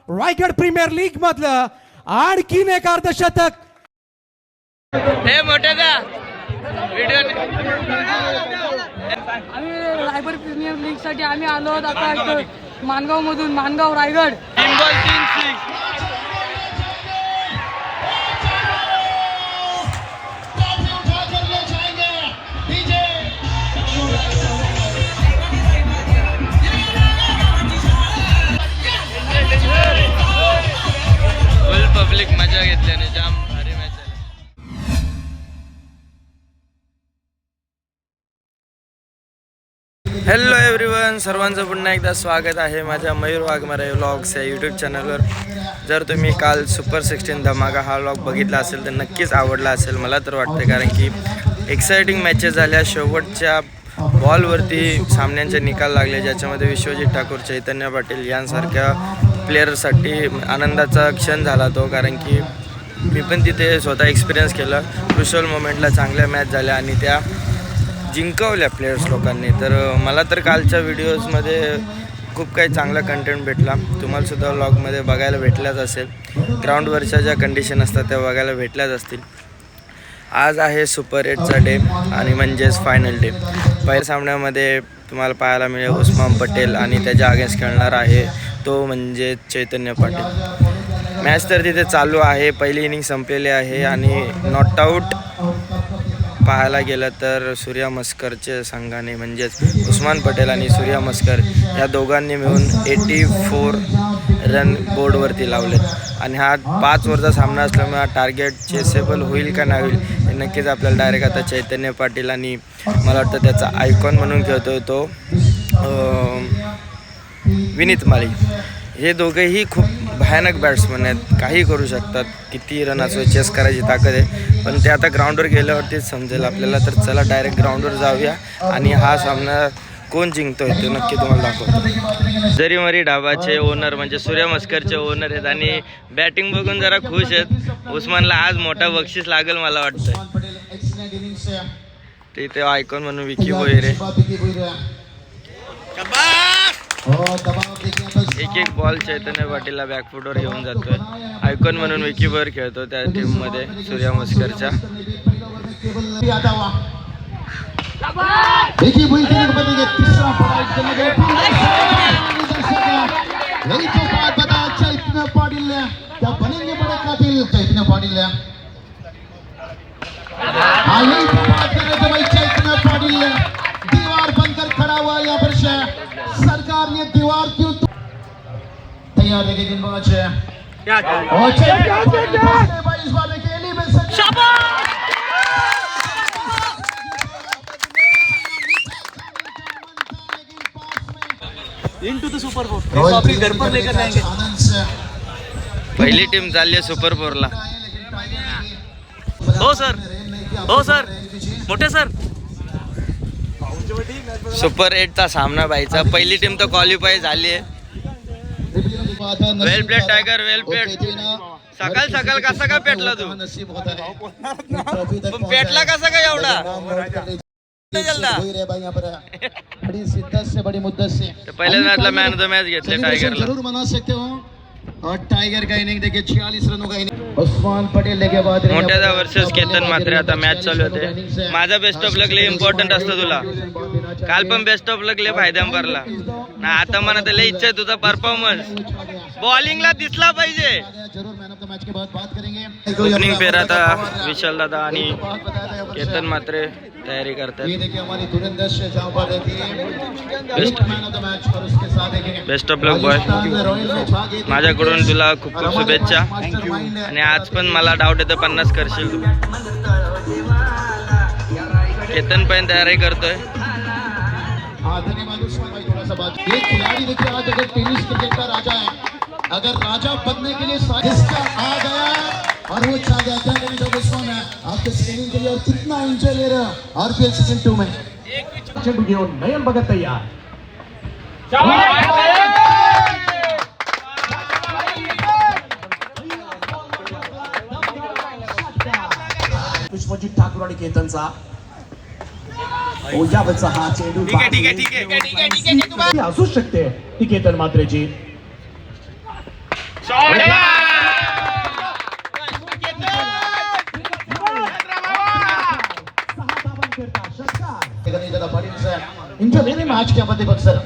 Raigad premier league मधलं आणखीन एक अर्धशतक. हे मोठे द्या व्हिडिओ. आम्ही रायगड प्रीमियर लीग साठी आम्ही आलो आहोत आता मानगाव मधून, मानगाव रायगड. फुल पब्लिक मजा घेतल्याने जाम भारी मॅच झाली. हॅलो एव्हरीवन, सर्वांचं पुन्हा एकदा स्वागत आहे माझ्या मयूर वाघमारे व्लॉग्स या यूट्यूब चॅनलवर. जर तुम्ही काल सुपर 16 धमाका हा व्लॉग बघितला असेल तर नक्कीच आवडला असेल मला तर वाटते, कारण की एक्साइटिंग मॅचेस झाल्या. शेवटच्या बॉलवरती सामन्यांचे निकाल लागले, ज्याच्यामध्ये विश्वजित ठाकूर, चैतन्य पाटील यांसारख्या प्लेयरसाठी आनंदाचा क्षण झाला तो, कारण की मी पण तिथे स्वतः एक्सपिरियन्स केलं. क्रुशल मोमेंटला चांगल्या मॅच झाल्या आणि त्या जिंकवल्या प्लेयर्स लोकांनी. तर मला तर कालच्या व्हिडिओजमध्ये खूप काही चांगला कंटेंट भेटला. तुम्हालासुद्धा व्लॉगमध्ये बघायला भेटल्याच असेल. ग्राउंडवरच्या ज्या कंडिशन असतात त्या बघायला भेटल्याच असतील. आज आहे सुपर 8चा डे आणि म्हणजेच फायनल डे. पहिल्या सामन्यामध्ये तुम्हाला पाहायला मिळेल उस्मान पटेल आणि त्याच्या अगेन्स्ट खेळणार आहे तो म्हणजे चैतन्य पाटील. मॅच तर तिथे चालू आहे, पहिली इनिंग संपलेली आहे आणि नॉट आऊट पाहायला गेलं तर सूर्या मस्करचे संघाने म्हणजेच उस्मान पटेल आणि सूर्या मस्कर या दोघांनी मिळून 84 रन बोर्डवरती लावलेत आणि हा 5 ओव्हरचा सामना असल्यामुळे हा टार्गेट चेसेबल होईल का नाही होईल हे नक्कीच आपल्याला डायरेक्ट आता चैतन्य पाटील आणि मला वाटतं त्याचा आयकॉन म्हणून खेळतोय तो विनीत माळी, हे दोघेही खूप भयानक बॅट्समन आहेत. काही करू शकतात, किती रन असो चेस करायची ताकद आहे, पण ते आता ग्राउंडवर गेल्यावरतीच समजेल आपल्याला. तर चला डायरेक्ट ग्राउंडवर जाऊया आणि हा सामना कोण जिंकतोय ते नक्की तुम्हाला दाखवतो. जरीमरी डाबाचे ओनर म्हणजे सूर्या मस्करचे ओनर आहेत आणि बॅटिंग बघून जरा खुश आहेत. उस्मानला आज मोठा बक्षीस लागेल मला वाटतं. ते आयकॉन म्हणून विकी भोईरे एक बॉल चैतन्य पाटीलला बॅकफुटवर घेऊन जातोय. आयकॉन म्हणून विकी भोईर खेळतो त्या टीममध्ये सूर्या मस्करच्या. दीवार बनकर खड़ा हुआ यहाँ पर सरकार ने दीवार क्यों तैयार है गेंदबाज इनटू द सुपर 4 अपने घर पर लेकर जाएंगे. पहिली टीम चालली आहे सुपर 4ला. हो सर मोठे सर. सुपर 8चा सामना व्हायचा. पहिली टीम तर क्वालिफाय झाली आहे. वेल प्लेड टायगर, वेल प्लेड. सकाळ सकाळ कसा का पेटला तू? पण पेटला कसा का एवढा? पहिल्या मॅचला मॅन ऑफ द मॅच घेतले टायगरला. जरूर मना सकते हो. और टाइगर का इनिंग देखिए 46 रनों का इनिंग. उस्मान पटेल लेके बाद मोठ्यादा वर्सेस केतन मात्रे आता मॅच चालू होते. माझा बेस्ट ऑफ लक लय इम्पॉर्टंट असतो तुला. काल पण बेस्ट ऑफ लक लय फायदा पडला ना. आता मला तर लय इच्छा आहे तुझा परफॉर्मन्स बॉलिंगला दिसला पाहिजे. जरूर मैन ऑफ द मॅच के बाद बात करेंगे. ओपनिंग पेर आता विशाल दादा आणि केतन मात्रे तयारी करतात. ये देखिए हमारी धुरंधर से जहां पर रहती है मैन ऑफ द मैच और उसके साथ देखेंगे बेस्ट ऑफ लक बॉय. माझ्याकडून तुला खूप खूप शुभेच्छा आणि आज पण मला डाऊट येतो 50 करशील तू. केतन पण तयारी करतोय. धन्यवाद उस्मान भाई. थोड़ा सा बात. ये खिलाड़ी देखिए आज अगर टेनिस क्रिकेट का राजा है, अगर राजा बनने के लिए इसका आ गया और वो चाह गया. क्या करें जब उस्मान है आपके स्क्रीनिंग के लिए और कितना एंजॉय ले रहा है आरपीएल सीजन 2 में. चेंडू घेऊन नयन भगत तैयार. विश्वजित ठाकूर आणि केतनचा यावरचा हा चेंडू असू शकते ती केतन मात्रेची. इंटरव्ह्यू मॅच क्या मध्ये बघ सर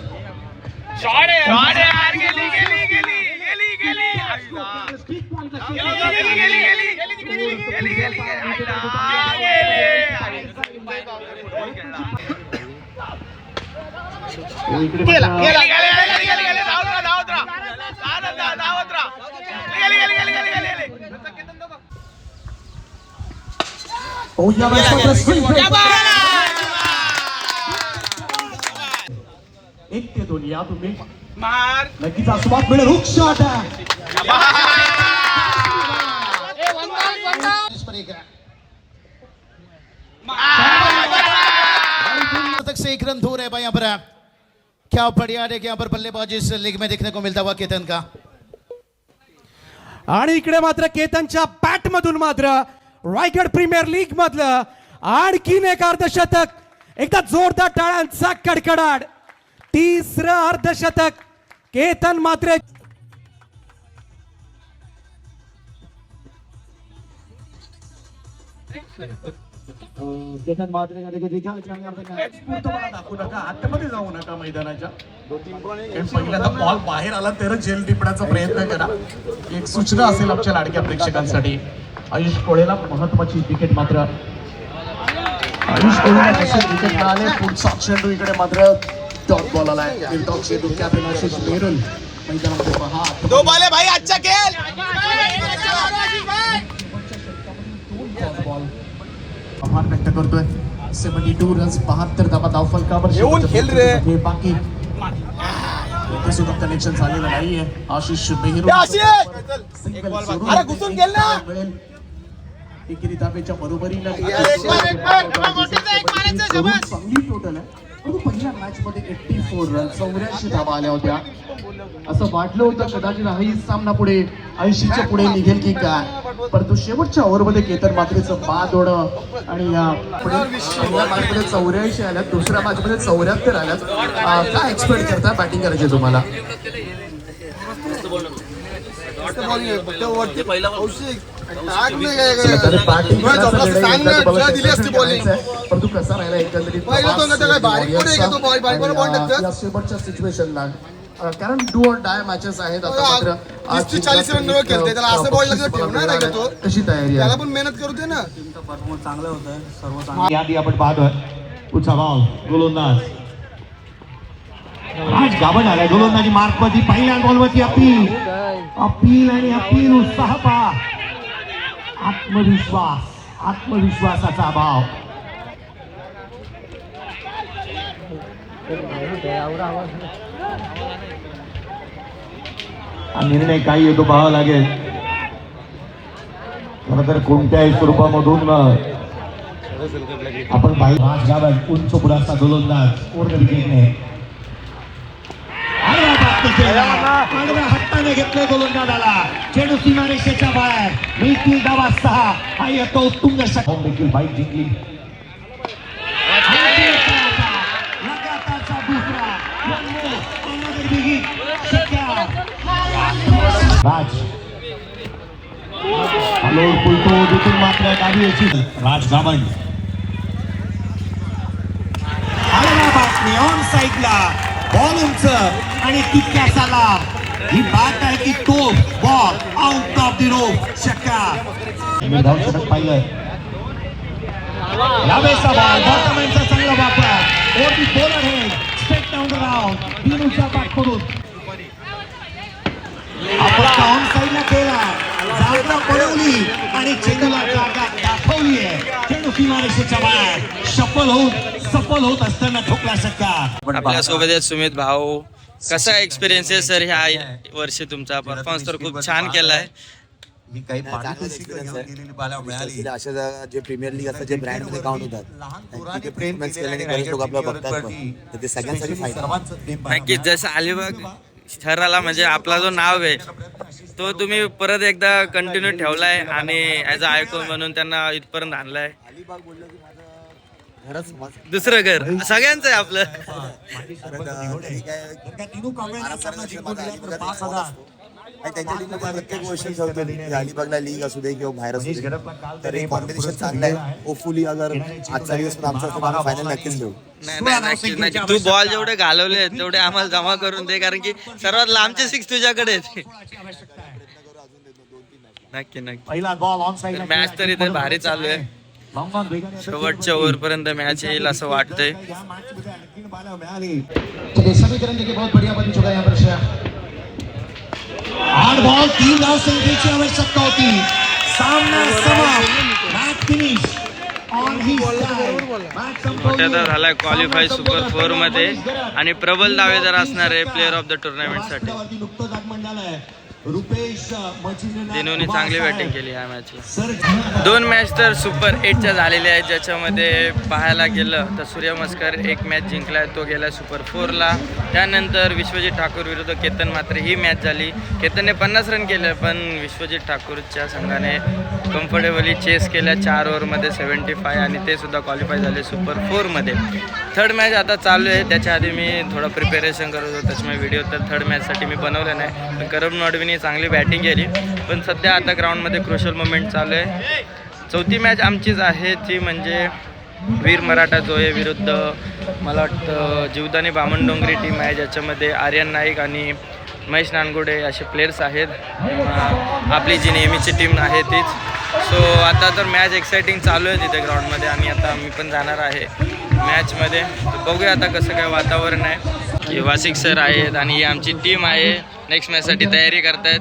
एक ते दोन या तुम्ही नक्कीच आसपास मिळेल हुक शॉट तक से एक रन दूर है भाई यहाँ पर क्या बढ़िया है कि यहाँ पर बल्लेबाजी इस लीग में देखने को मिलता हुआ केतन का आणि इकडे मात्र केतनच्या बॅट मधून मात्र रायगड प्रीमियर लीग मधलं आणखीन एक अर्धशतक. एकदा जोरदार टाळ्यांचा कडकडाट. तिसरं अर्धशतक केतन मात्र केतन मात्रे दाखवू नका आतमध्ये जाऊ नका मैदानाच्या पहिल्यांदा बॉल बाहेर आला तर जेल टिपण्याचा प्रयत्न करा. एक सूचना असेल आमच्या लाडक्या प्रेक्षकांसाठी. आयुष कोळेला महत्वाची विकेट मात्र आयुष कोळेला कसे विकेट मिळाले. पुढचा चेंडू इकडे मात्र टॉप बॉल आलाय. निर्टॉप चेंडू कॅप्टन आशिष मेरुल मैदानामध्ये पहा. दो बॉल भाई अच्छा खेल. आभार व्यक्त करतोय. 72 रन्स 72 धावा धावफलकावर येऊन खेळ रे. बाकी इथे सुद्धा कनेक्शन झालेलं नाहीये. आशिष मेहरू अरे घुसून गेल ना. एकेरी धावेच्या बरोबरीनं चांगली टोटल आहे. परंतु पहिल्या मॅच मध्ये 84 रन 84 धावा आल्या होत्या. असं वाटलं होतं कदाचित हाही सामना पुढे 80च्या पुढे निघेल की काय. परंतु शेवटच्या ओव्हरमध्ये केतन मात्रेचं बाद होणं आणि या पहिल्या मॅचमध्ये 84 आल्यात. दुसऱ्या मॅचमध्ये 74 आल्यात. काय एक्सपेक्ट करता बॅटिंग करायची तुम्हाला. परंतु कसा राहिला एकंदरीत शेवटच्या सिच्युएशनला कारण डू ऑर डाय मॅचेस आहेत. आता मात्र 40 रन खेळते त्याला असं बॉल ठेवणार आहे का तो. कशी तयारी त्याला पण मेहनत करू दे ना. चांगलं होतं सर्व यादी आपण पाहतोय. पुढचा बॉल गोलंदाज राज गाभण आलाय. गोलंदाजी मार्क मध्ये पहिल्या बॉलवरती अपील अपील आणि अपील. उत्साह पहा. आत्मविश्वासाचा अभाव. हा निर्णय काही येतो पाहावा लागेल. खरं तर कोणत्याही स्वरूपामधून आपण राज गाभण उंच पुढाचा गोलंदाज पूर्ण विकेटने हट्टाने घेतले गोलंदाजाला. चेंडू सीमारेषेच्या बाहेर. मिळतील धावा 6. हा येतो उत्तुंग षटक देखील बाईक जिंकली. लगातारचा दुसरा राज हॅलो पुलतो जिथून मात्र गाडी यायची. राज गाभण बातमी ऑन साईडला बॉल उंच आणि तितक्याचा ही बात आहे की तो ball out of the rope. शक्का धाव षटक पाहिलं. यावेळेचा बॉल बॉटमॅनचा चांगला वापर. ओटी bowler head straight down the round. दिनूचा बॅट करून आपण ऑन साईडला केला. जागा पडवली आणि चेंडूला जागा दाखवली आहे. चेंडू सीमारेषेच्या बाहेर सफल होत असताना ठोकला शक्का. आपल्या सोबत आहेत सुमित भाऊ. कसा एक्सपिरियन्स आहे सर ह्या वर्षी तुमचा. परफॉर्मन्स तर खूप छान केलाय. मी काही अशा जे प्रीमियर लीग असतात जे ब्रँड मध्ये काउंट होतात तिथे परफॉर्मन्स केल्याने बरेच लोक आपल्याला बघतात पण तर ते सगळ्यांसाठी फायदा. नक्कीच जसं अलिबाग शहराला म्हणजे आपला जो नाव आहे तो तुम्ही परत एकदा कंटिन्यू ठेवलाय आणि ॲज अ आयकॉन म्हणून त्यांना इथपर्यंत आणलाय. दुसरं घर सगळ्यांचं आहे आपलं. आणि त्यांच्या लीगमध्ये प्रत्येक गोष्ट ठेवतो. अलिबागला लीग असू दे किंवा बाहेर असू दे, तर हे कॉम्पिटिशन चांगलं आहे. होपफुली अगर आजचा दिवस पण आमचा फायनल नक्कीच घेऊ. नाही तू बॉल जेवढे घालवले तेवढे आम्हाला जमा करून दे, कारण की सर्वात लांबचे 6 तुझ्याकडे आहेत. नक्की पहिला बॉल ऑन साइड मॅच तर इथे भारी चालू आहे. शेवटच्या ओव्हर पर्यंत मॅच येईल असं वाटतंय. चलिए समीकरण देखिए बहुत बढ़िया बन चुका है यहाँ पर श्रेया. 8 बॉल 3 धाव संख्येची आवश्यकता होती. सामना समाप्त. मॅच फिनिश ऑन ही मोठ्या तर झालाय क्वालिफाय सुपर 4 मध्ये आणि प्रबल दावेदार असणार आहे प्लेअर ऑफ द टुर्नामेंट साठी. नुकतंच आगमन झालंय रुपेश दिनूने चांगली बॅटिंग केली ह्या मॅचला. 2 मॅच तर सुपर 8च्या झालेल्या आहेत, ज्याच्यामध्ये पाहायला गेलं तर सूर्यनमस्कार एक मॅच जिंकलाय, तो गेला सुपर 4ला. त्यानंतर विश्वजित ठाकूर विरुद्ध केतन मात्रे ही मॅच झाली. केतनने 50 रन केले, पण विश्वजित ठाकूरच्या संघाने कम्फर्टेबली चेस केल्या 4 ओव्हरमध्ये 75 आणि ते सुद्धा क्वालिफाय झाले सुपर 4मध्ये. थर्ड मॅच आता चालू आहे, त्याच्या आधी मी थोडं प्रिपेरेशन करत होतो, त्याच्यामुळे व्हिडिओ तर थर्ड मॅचसाठी मी बनवलं नाही. पण करम नॉडवीने चांगली बॅटिंग केली, पण सध्या आता ग्राउंडमध्ये क्रुशल मोमेंट चालू आहे. चौथी मॅच आमचीच आहे, ती म्हणजे वीर मराठा जोये विरुद्ध मला वाटतं जीवदानी बामणडोंगरी टीम आहे, ज्याच्यामध्ये आर्यन नाईक आणि महेश नानगुडे असे प्लेयर्स आहेत. आपली जी नेहमीची टीम आहे तीच. सो आता तर मॅच एक्साइटिंग चालू आहे तिथे ग्राउंडमध्ये आणि आता मी पण जाणार आहे मॅचमध्ये. बघूया आता कसं काय वातावरण आहे. वासिक सर आहेत आणि ही आमची टीम आहे, नेक्स्ट मॅचसाठी तयारी करतायत.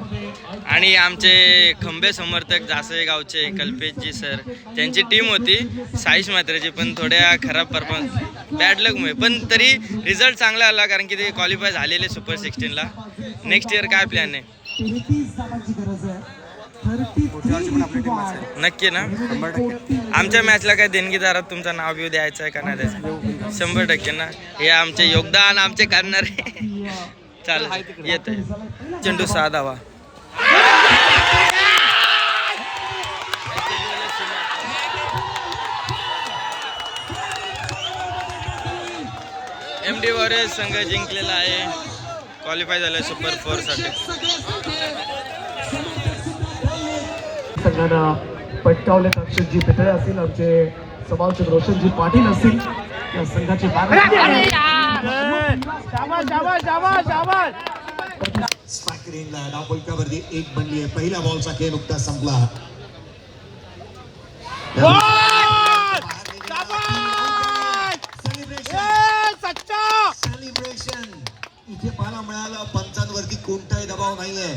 आणि आमचे खंबे समर्थक जासई गावचे कल्पेशजी सर, त्यांची टीम होती साईश मात्रेची, पण थोड्या खराब परफॉर्मन्स बॅड लकमुळे, पण तरी रिझल्ट चांगला आला कारण की ते क्वालिफाय झालेले सुपर 16ला. नेक्स्ट इयर काय प्लॅन आहे? नक्की ना. आमच्या मॅचला काय देणगीदारात तुमचं नाव बिव द्यायचं आहे का नाही द्यायचं? 100% ना. हे आमचे योगदान आमचे करणारे. चालेल, येत आहे चेंडू 6 धावा. MD वॉरियर्स संघ जिंकलेला आहे, क्वालिफाय झालाय सुपर 4 साठी. संघांना पटकावले अक्षरजी पितळे असतील, आमचे समालोचक रोशनजी पाटील असतील, या संघाचे धावपलकावरती 1 बनली आहे. पहिल्या बॉलचा खेळ नुकताच संपला. सेलिब्रेशन इथे पाहायला मिळालं. पंचांवरती कोणताही दबाव नाहीये.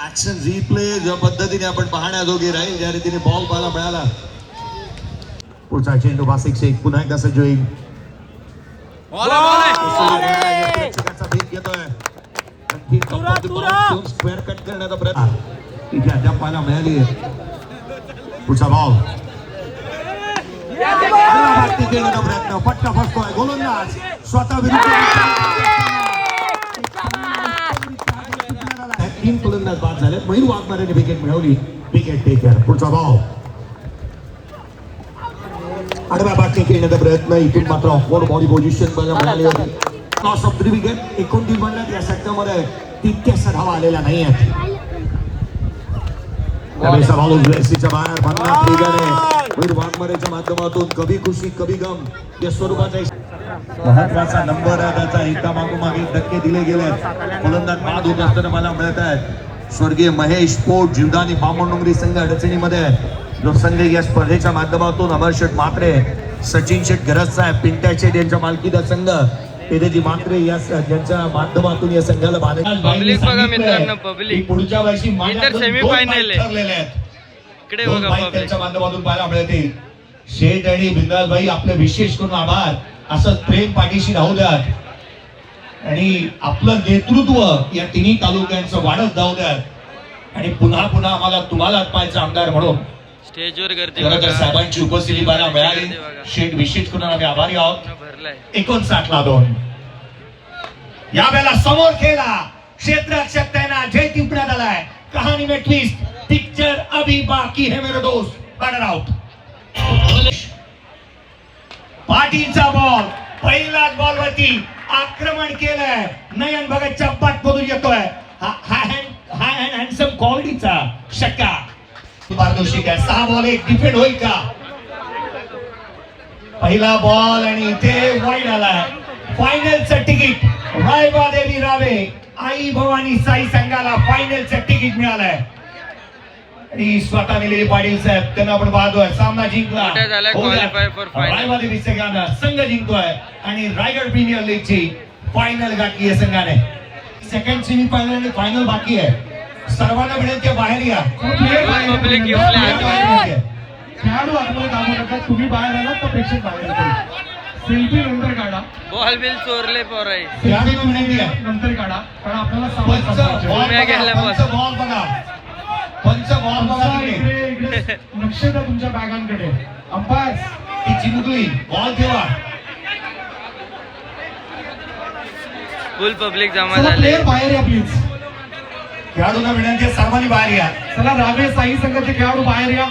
ऍक्शन रिप्ले ज्या पद्धतीने आपण पाहण्याजोगे राहील, ज्या रीतीने बॉल पाहायला मिळाला. पुढचा चेंडू बासिकचे पुन्हा एकदा सज्ज होईल. प्रेक्षकाचा भेद घेतोय. स्क्वेअर कट करण्याचा प्रयत्न इथे अद्याप पाहायला मिळाली. पुढचा बॉल खेळण्याचा प्रयत्न, फटका फसतोय. गोलंदाज स्वतः तीन गोलंदाज बाद झाले. मयूर वाघमारेने विकेट मिळवली. Wicket taker. पुढचा बॉल आडव्या बाटने खेळण्याचा प्रयत्न, इथून मात्र ऑफवर्ड बॉडी पोझिशन बघायला मिळाली होती. Loss of 3 wicket. 29 बनल्यात या षटकामध्ये, तितक्याच धावा आलेल्या नाही आहेत. त्यावेळेचा बॉल उजव्या बाहेर 50 वेगाने मयूर वाघमारेच्या माध्यमातून कभी खुशी कभी गम या स्वरूपाचा महत्वाचा नंबर आहे. त्याचा एका मागोमागे धक्के दिले गेले. गोलंदाज बाद होत असताना मला मिळत आहेत स्वर्गीय महेश पोट, जीवदानी बामणडोंगरी संघ अडचणीमध्ये, जो संघ या स्पर्धेच्या माध्यमातून अमर शेठ मात्रे, सचिन शेठ गरज साहेब, पिंट्या शेठ यांच्या मालकीचा संघ तेजी मात्रे या ज्यांच्या माध्यमातून या संघाला पब्लिक बघा मित्रांनो, पब्लिक पुढच्या वर्षी इंटर सेमीफायनल आहे. इकडे बघा पब्लिक त्यांच्या माध्यमातून पाहायला मिळतील. शेठ आणि बिंदासभाई आपले विशेष करून आभार. असं प्रेम पाठीशी राहू द्यात आणि आपलं नेतृत्व या तिन्ही तालुक्यांचं वाढत जाऊ द्यात आणि पुन्हा पुन्हा आम्हाला तुम्हाला पाहायचं आमदार म्हणून स्टेजवर गर्दी साहेबांची उपस्थिती पाहायला मिळाली. शेठ विशेष करून आम्ही आभारी आहोत. भरलाय 59-2 यावेळेला समोर खेळला. क्षेत्ररक्षक त्यांना जय टिपण्यात आलाय. कहाणी में ट्विस्ट, पिक्चर अभी बाकी है मेरे दोस्त. Batter out. पाटीलचा बॉल, पहिल्याच बॉलवरती आक्रमण केलंय. नयन भगतच्या पाठमधून येतोय. हाय हँडसम क्वालिटीचा षटकार पारदर्शक आहे. 6 बॉल 1 डिफेंड होईल का? पहिला बॉल आणि इथे वाईड आलाय. फायनलचं तिकीट रायबादेवी रावे आई भवानी साई संघाला फायनलचं तिकीट मिळालंय. आणि स्वतः निलेली पाटील साहेब त्यांना आपण पाहतोय. सामना जिंकला. मोठा झालाय qualify for final. रायबादेवी संघाला संघ जिंकतोय आणि रायगड प्रीमियर लीग ची फायनल गाठली आहे संघाने. सेकंड सेमी फायनल आणि फायनल बाकी आहे. सर्वांना मिळेल ते बाहेर या. पब्लिक घेऊन आले. खेळाडू आतमध्ये कामं करतात. तुम्ही बाहेर आलात तर प्रेक्षक बाहेर येतात. सेल्फी नंतर काढा. बॉल बिल चोरले पोराई. खेळाडूंना विनंती आहे. नंतर काढा कारण आपल्याला सवय संपवायची आहे. उम्या गेल्या बॉल. बॉल बघा. पंच बॉल बघा तिकडे. इकडे लक्ष द्या तुमच्या बॅगांकडे. अंपायर ती चिमुकली बॉल ठेवा. फुल पब्लिक जमा चला झाले. प्लेयर बाहेर या प्लीज. खेळाडूंना विनंती आहे सर्वांनी बाहेर या. चला रावे साई संघाचे खेळाडू बाहेर या.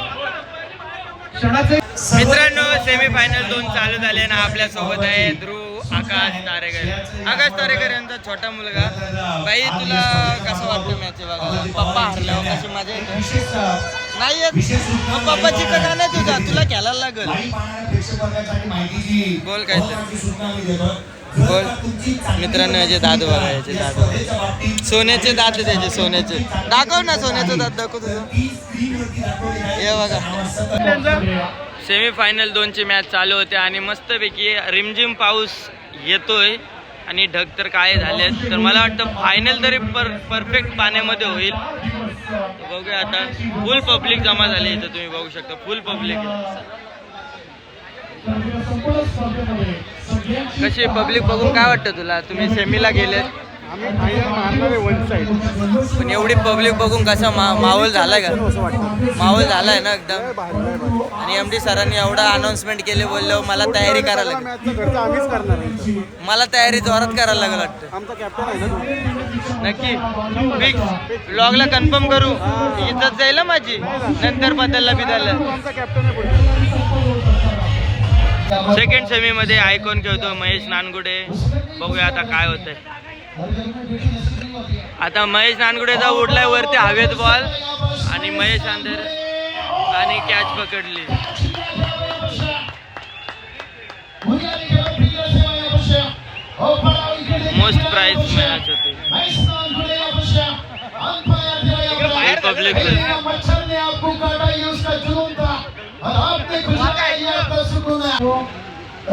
क्षणाचे मित्रांनो सेमी फायनल 2 चालू झाले ना. आपल्या सोबत आहे ध्रुव आकाश तारेकर. आकाश तारेकर यांचा छोटा मुलगा. बाई तुला कसं वाटतं मॅच बघायला? पप्पा हरल्यावर कशी मजा येते? नाही येत मग पप्पा चिकन का नाही तुझा? तुला खेळायला लागल. बोल काय बोल. मित्रांनो याचे दात बघा. याचे दात सोन्याचे दात आहे त्याचे. सोन्याचे दाखव ना. सोन्याचं दात दाखव तुझं. हे बघा सेमी फायनल 2 ची मॅच चालू होते आणि मस्तपैकी रिमझिम पाऊस येतोय आणि ढग तर काय झालेत. तर मला वाटतं फायनल तरी परफेक्ट पाण्यामध्ये होईल. बघूया आता. फुल पब्लिक जमा झाली इथं. तुम्ही बघू शकता फुल पब्लिक. कशी पब्लिक बघून काय वाटतं तुला? तुम्ही सेमीला गेलेत पण एवढी पब्लिक बघून कसा माहोल झालाय का? माहोल झालाय ना एकदम. आणि MD सरांनी एवढा अनाउन्समेंट केले बोललो मला तयारी करायला लागेल. मला तयारी जोरात करायला लागेल वाटतं. नक्की फिक्स. ब्लॉगला कन्फर्म करू. इज्जत जाईल ना माझी नंतर बदलला बिदलला. सेकंड सेमी मध्ये आयकॉन खेळतो महेश नानगुडे. बघूया आता काय होतंय. आता महेश नानगुडेचा उडलाय वरती हवेत बॉल आणि महेश अंधर आणि कॅच पकडली. मोस्ट प्राइज मॅच होती. पब्लिक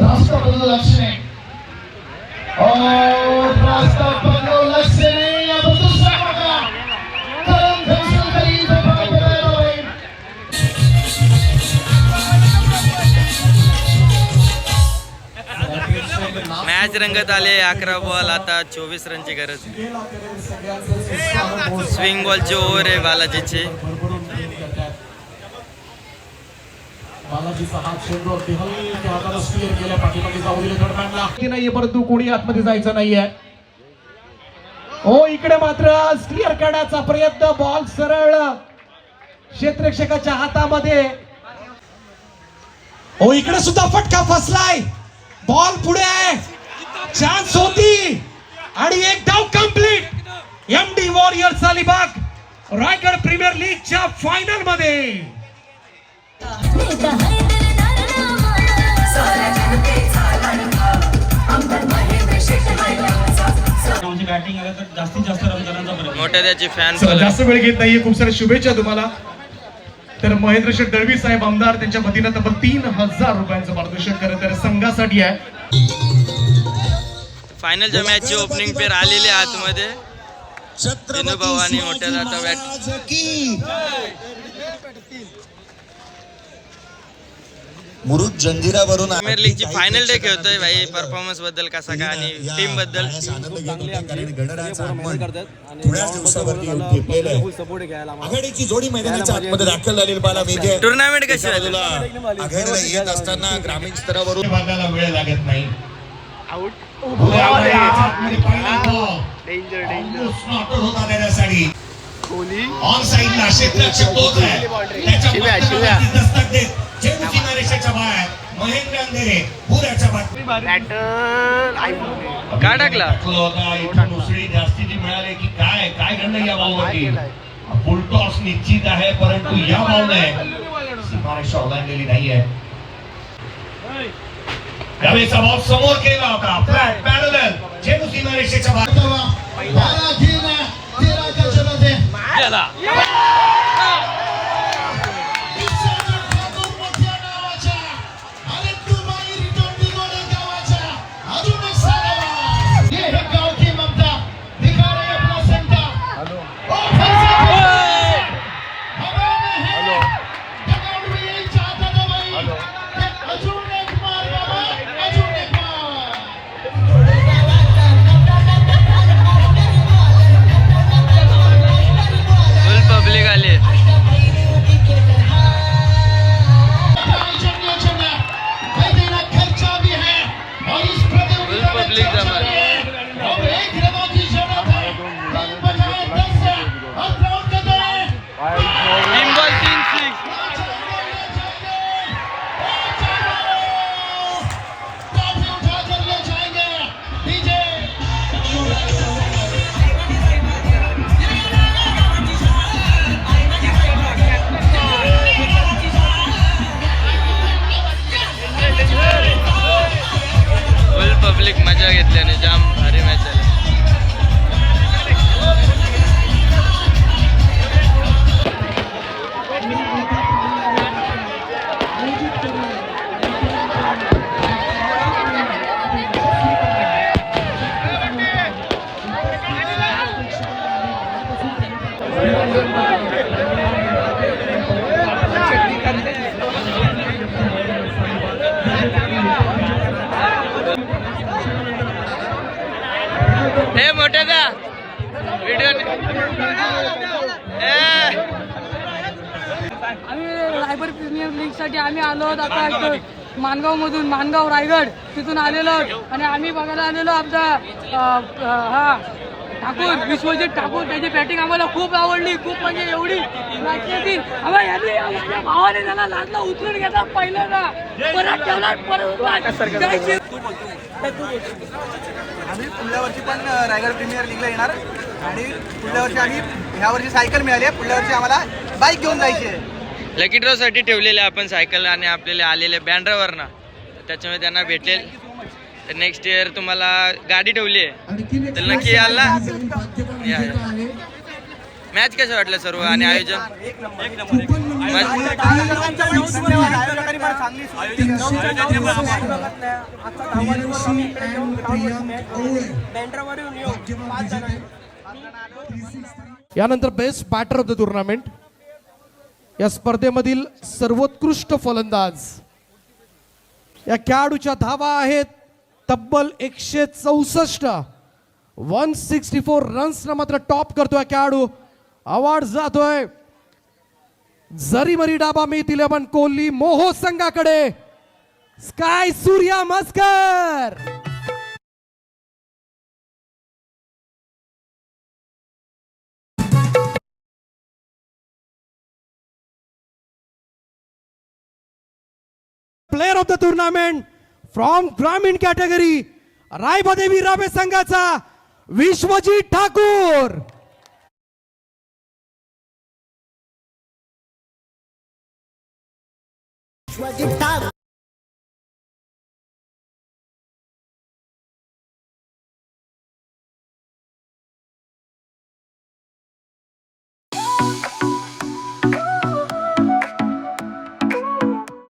रास्ता बदल लक्ष्य नहीं और रास्ता बदल लक्ष्य नहीं. अब दूसरा मौका करम फैसल करीब मॅच रंगत आले. 11 बॉल आता 24 रनची गरज. स्विंग बॉलची ओव्हर आहे बालाजीची. बालाजीचा हात चेंडू अगदी हलक्या हाताने स्टीअर केल्या. पाठीमागे जाऊ दिले गडमॅनला. नाहीये परंतु कोणी आतमध्ये जायचं नाहीये. हो इकडे मात्र स्टीअर करण्याचा प्रयत्न. बॉल सरळ क्षेत्ररक्षकाच्या हातामध्ये. हो इकडे सुद्धा फटका फसलाय. बॉल पुढे आहे. चान्स होती आणि एक डाव complete. MD warriors Alibag Raigad premier लीगच्या फायनल मध्ये. बॅटिंग आलं तर जास्तीत जास्त रन करण्याचा प्रयत्न. मोठ्या त्याची फॅन जास्त वेळ घेत नाहीये. खूप साऱ्या शुभेच्छा तुम्हाला. तर महेंद्र शेठ दळवी साहेब आमदार त्यांच्या वतीनं तब्बल 3000 रुपयांचं पारितोषिक खरं तर संघासाठी आहे. फायनलच्या मॅचची ओपनिंग पेर आलेली आतमध्ये. दिनू भाऊ आणि मोठ्या दाता बॅट. मुरुड जंजिरावरून प्रीमियर लीगची फायनल डे खेळतोय भाई. परफॉर्मन्स बद्दल कसा काय आणि टीम बद्दल थोड्याच दिवसावरती आघाडीची जोडी मैदानाच्या आतमध्ये दाखल झालेली पाहायला मिळते. टुर्नामेंट कशी झाली? आघाडीला येत असताना ग्रामीण स्तरावरून बघायला वेळ लागत नाही. ऑन साइडला क्षेत्ररक्षक तोच आहे. त्याच्या दस्तक देत चेंडू सीमारेषेच्या बाहेर महेंद्र अंधेरे पुराच्या बाटली का टाकला होता इथून उसळी जास्तीची मिळाली की काय काय घडलं या बॉलवरती फुल टॉस निश्चित आहे परंतु या बॉलने सीमारेषा ओलांडलेली नाहीये यावेळेचा बॉल समोर केला होता फ्लॅट पॅरलल चेंडू सीमारेषेच्या बाहेर बारा खेल है 13 का चलत है फुल पब्लिक आली फुल पब्लिक जमा तीन बॉल 3 6 फुल पब्लिक मजा घेतल्याने जाम भारी मॅच झाली हे मोठे दा व्हिडिओ आम्ही रायगड प्रीमियर लीग साठी आम्ही आलो आहोत आता मानगाव मधून मानगाव रायगड तिथून आलेलो आहोत आणि आम्ही बघायला आलेलो आमचा हा ठाकूर विश्वजित ठाकूर त्याची बॅटिंग आम्हाला खूप आवडली खूप म्हणजे एवढी लागली आम्हाला यांनी माझ्या भावाने त्याला लादला उचलून घेतला पहिल्यांदा परत ठेवला परत आम्ही पुढल्या वर्षी पण रायगड प्रीमियर लीगला येणार आणि पुढल्या वर्षी आम्ही ह्या वर्षी सायकल मिळाली आहे पुढल्या वर्षी आम्हाला बाईक घेऊन जायची आहे लकी ड्रॉ साठी ठेवलेले आपण सायकल आणि आपल्याला आलेले बँड्रावरनं त्याच्यामुळे त्यांना भेटेल तर नेक्स्ट इयर तुम्हाला गाडी ठेवली आहे तर नक्की याल ना मॅच कसं वाटलं सर्व आणि आयोजन यानंतर best batter of the tournament या स्पर्धेमधील सर्वोत्कृष्ट फलंदाज या खेळाडूच्या धावा आहेत तब्बल 164 164 रन्सना मात्र टॉप करतोय खेळाडू अवॉर्ड जातोय जरीमरी डाबा मिळतील 11 कोहली मोहो संघाकडे स्काय सूर्या मस्कर player of the tournament from ग्रामीण कॅटेगरी रायबादेवी रावे संघाचा विश्वजित ठाकूर